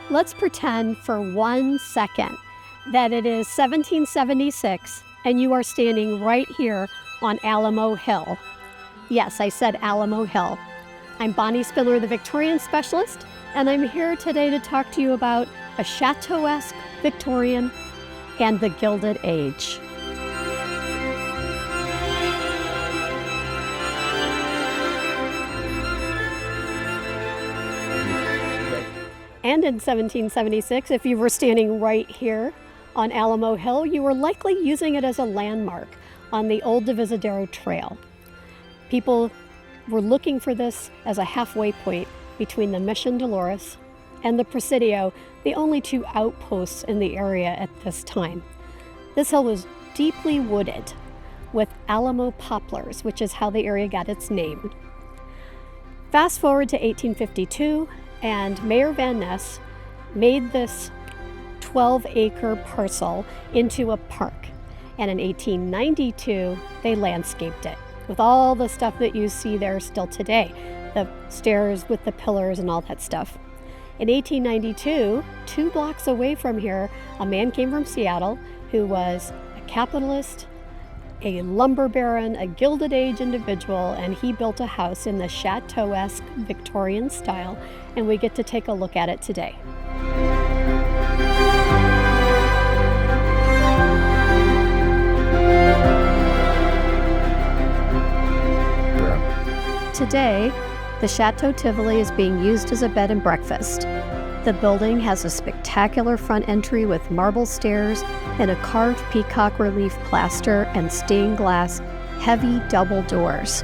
Let's pretend for 1 second that it is 1776 and you are standing right here on Alamo Hill. Yes, I said Alamo Hill. I'm Bonnie Spindler, the Victorian specialist, and I'm here today to talk to you about a Chateauesque Victorian and the Gilded Age. And in 1776, if you were standing right here on Alamo Hill, you were likely using it as a landmark on the Old Divisadero Trail. People were looking for this as a halfway point between the Mission Dolores and the Presidio, the only two outposts in the area at this time. This hill was deeply wooded with Alamo poplars, which is how the area got its name. Fast forward to 1852, and Mayor Van Ness made this 12-acre parcel into a park. And in 1892, they landscaped it with all the stuff that you see there still today, the stairs with the pillars and all that stuff. In 1892, 2 blocks away from here, a man came from Seattle who was a capitalist, a lumber baron, a Gilded Age individual, and he built a house in the Chateauesque Victorian style, and we get to take a look at it today. Today, the Chateau Tivoli is being used as a bed and breakfast. The building has a spectacular front entry with marble stairs and a carved peacock relief plaster and stained glass heavy double doors.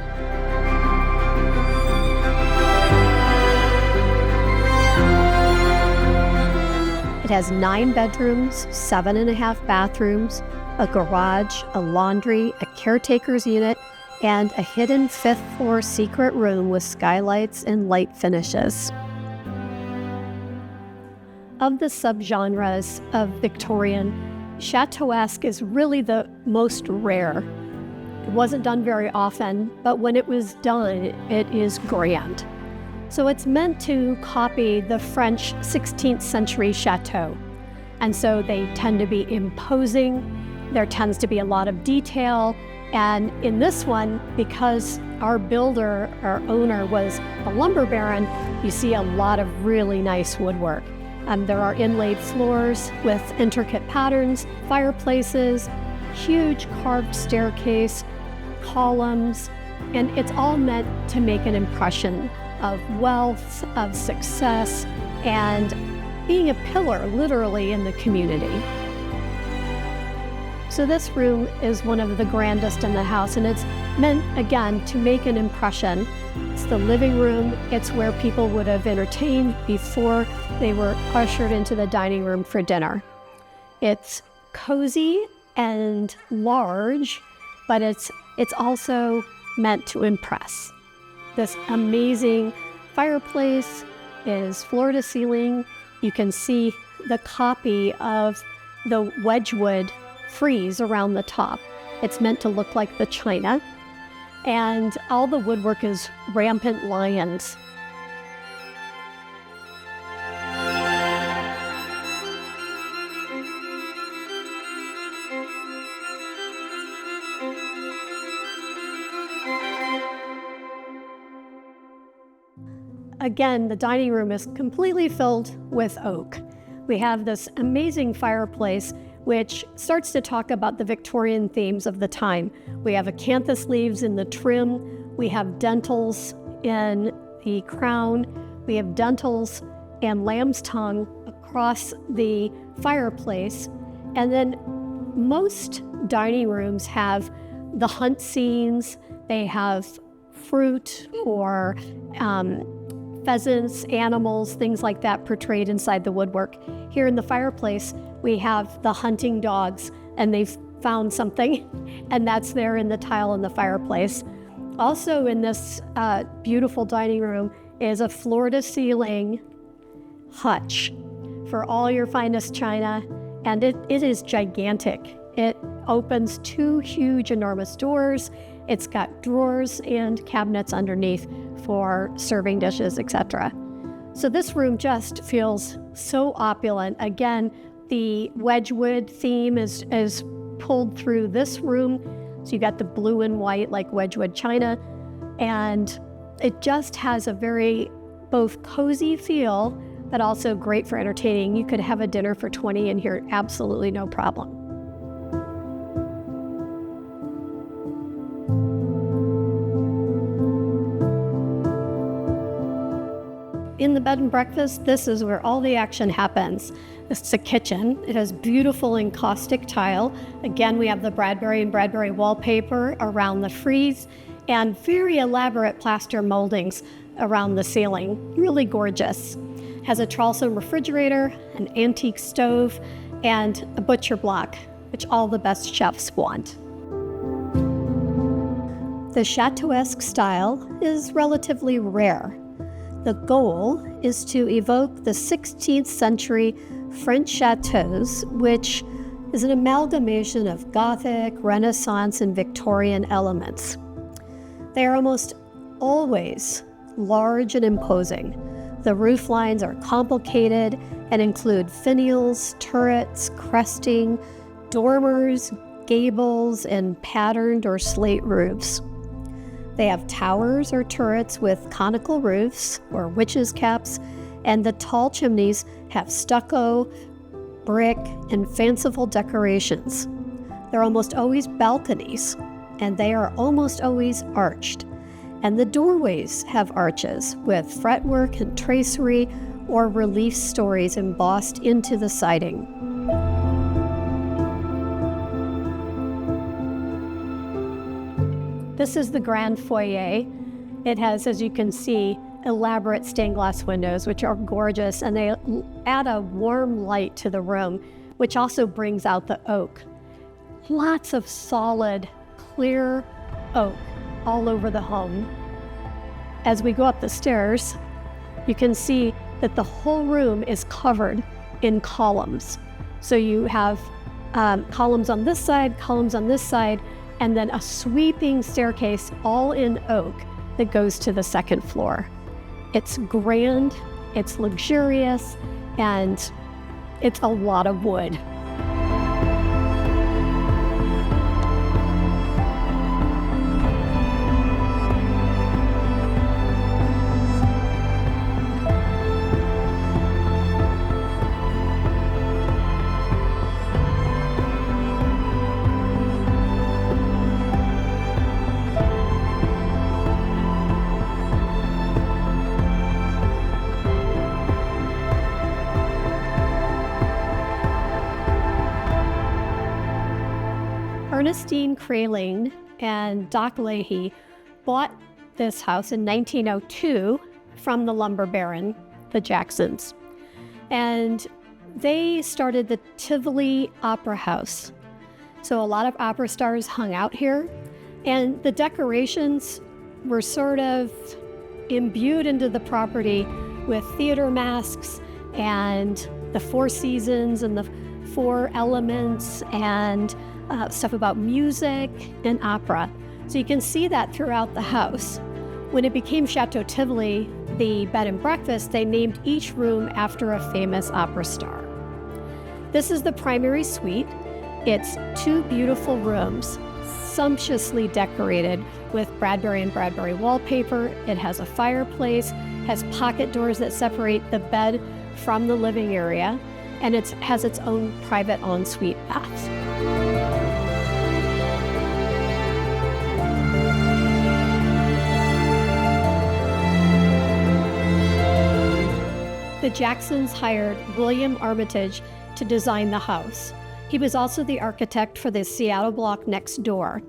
It has 9 bedrooms, 7.5 bathrooms, a garage, a laundry, a caretaker's unit, and a hidden 5th floor secret room with skylights and light finishes. Of the subgenres of Victorian, Chateauesque is really the most rare. It wasn't done very often, but when it was done, it is grand. So it's meant to copy the French 16th century chateau. And so they tend to be imposing. There tends to be a lot of detail. And in this one, because our builder, our owner, was a lumber baron, you see a lot of really nice woodwork. There are inlaid floors with intricate patterns, fireplaces, huge carved staircase, columns, and it's all meant to make an impression of wealth, of success, and being a pillar, literally, in the community. So this room is one of the grandest in the house, and it's meant, again, to make an impression. It's the living room. It's where people would have entertained before they were ushered into the dining room for dinner. It's cozy and large, but it's also meant to impress. This amazing fireplace is floor to ceiling. You can see the copy of the Wedgwood frieze around the top. It's meant to look like the china, and all the woodwork is rampant lions. Again, the dining room is completely filled with oak. We have this amazing fireplace which starts to talk about the Victorian themes of the time. We have acanthus leaves in the trim, we have dentils in the crown, we have dentils and lamb's tongue across the fireplace, and then most dining rooms have the hunt scenes, they have fruit or pheasants, animals, things like that portrayed inside the woodwork. Here in the fireplace, we have the hunting dogs, and they've found something, and that's there in the tile in the fireplace. Also in this beautiful dining room is a floor-to-ceiling hutch for all your finest china, and it is gigantic. It opens 2 huge, enormous doors. It's got drawers and cabinets underneath for serving dishes, etc. So this room just feels so opulent. Again, the Wedgwood theme is pulled through this room. So you got the blue and white like Wedgwood china, and it just has a very both cozy feel, but also great for entertaining. You could have a dinner for 20 in here, absolutely no problem. In the bed and breakfast, this is where all the action happens. This is a kitchen. It has beautiful encaustic tile. Again, we have the Bradbury and Bradbury wallpaper around the frieze and very elaborate plaster moldings around the ceiling. Really gorgeous. Has a Charleston refrigerator, an antique stove, and a butcher block, which all the best chefs want. The Chatoesque style is relatively rare. The goal is to evoke the 16th century French chateaux, which is an amalgamation of Gothic, Renaissance, and Victorian elements. They are almost always large and imposing. The roof lines are complicated and include finials, turrets, cresting, dormers, gables, and patterned or slate roofs. They have towers or turrets with conical roofs or witches' caps, and the tall chimneys have stucco, brick, and fanciful decorations. They're almost always balconies, and they are almost always arched. And the doorways have arches with fretwork and tracery or relief stories embossed into the siding. This is the grand foyer. It has, as you can see, elaborate stained glass windows, which are gorgeous, and they add a warm light to the room, which also brings out the oak. Lots of solid, clear oak all over the home. As we go up the stairs, you can see that the whole room is covered in columns. So you have columns on this side, and then a sweeping staircase all in oak that goes to the second floor. It's grand, it's luxurious, and it's a lot of wood. Ernestine Kraling and Doc Leahy bought this house in 1902 from the lumber baron, the Jacksons. And they started the Tivoli Opera House. So a lot of opera stars hung out here. And the decorations were sort of imbued into the property with theater masks and the four seasons and the four elements and stuff about music and opera. So you can see that throughout the house. When it became Chateau Tivoli, the bed and breakfast, they named each room after a famous opera star. This is the primary suite. It's two beautiful rooms, sumptuously decorated with Bradbury and Bradbury wallpaper. It has a fireplace, has pocket doors that separate the bed from the living area, and it has its own private ensuite baths. The Jacksons hired William Armitage to design the house. He was also the architect for the Seattle block next door.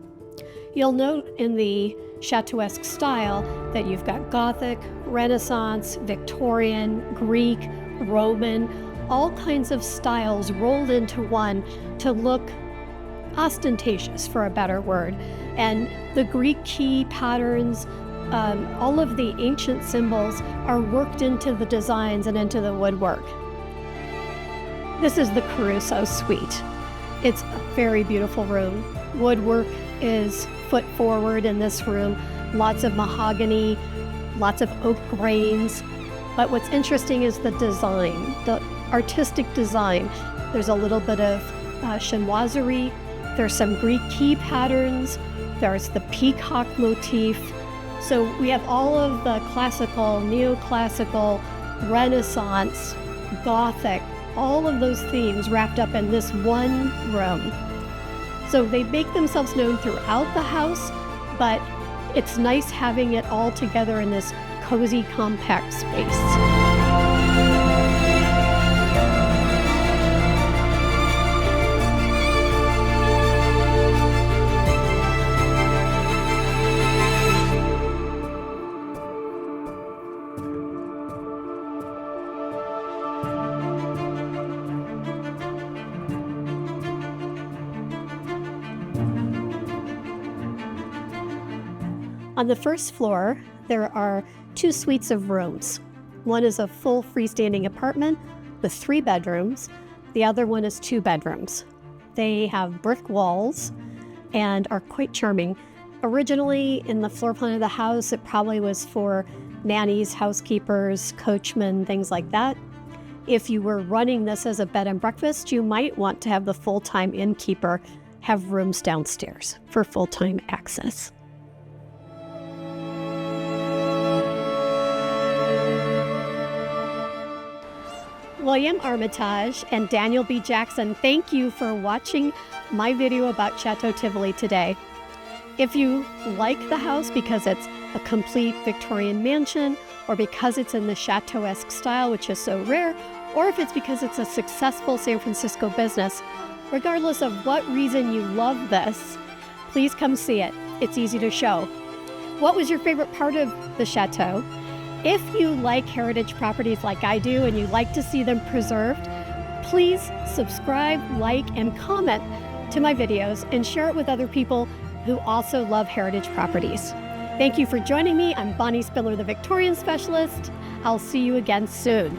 You'll note in the Chateauesque style that you've got Gothic, Renaissance, Victorian, Greek, Roman, all kinds of styles rolled into one to look ostentatious, for a better word. And the Greek key patterns, all of the ancient symbols are worked into the designs and into the woodwork. This is the Caruso Suite. It's a very beautiful room. Woodwork is foot forward in this room. Lots of mahogany, lots of oak grains, But what's interesting is the design, the artistic design. There's a little bit of chinoiserie, there's some Greek key patterns, there's the peacock motif. So we have all of the classical, neoclassical, Renaissance, Gothic, all of those themes wrapped up in this one room. So they make themselves known throughout the house, but it's nice having it all together in this cozy, compact space. On the first floor, there are 2 suites of rooms. One is a full freestanding apartment with 3 bedrooms. The other one is 2 bedrooms. They have brick walls and are quite charming. Originally, in the floor plan of the house, it probably was for nannies, housekeepers, coachmen, things like that. If you were running this as a bed and breakfast, you might want to have the full-time innkeeper have rooms downstairs for full-time access. William Armitage and Daniel B. Jackson, thank you for watching my video about Chateau Tivoli today. If you like the house because it's a complete Victorian mansion, or because it's in the Chateauesque style, which is so rare, or if it's because it's a successful San Francisco business, regardless of what reason you love this, please come see it. It's easy to show. What was your favorite part of the chateau? If you like heritage properties like I do and you like to see them preserved, please subscribe, like, and comment to my videos and share it with other people who also love heritage properties. Thank you for joining me. I'm Bonnie Spindler, the Victorian Specialist. I'll see you again soon.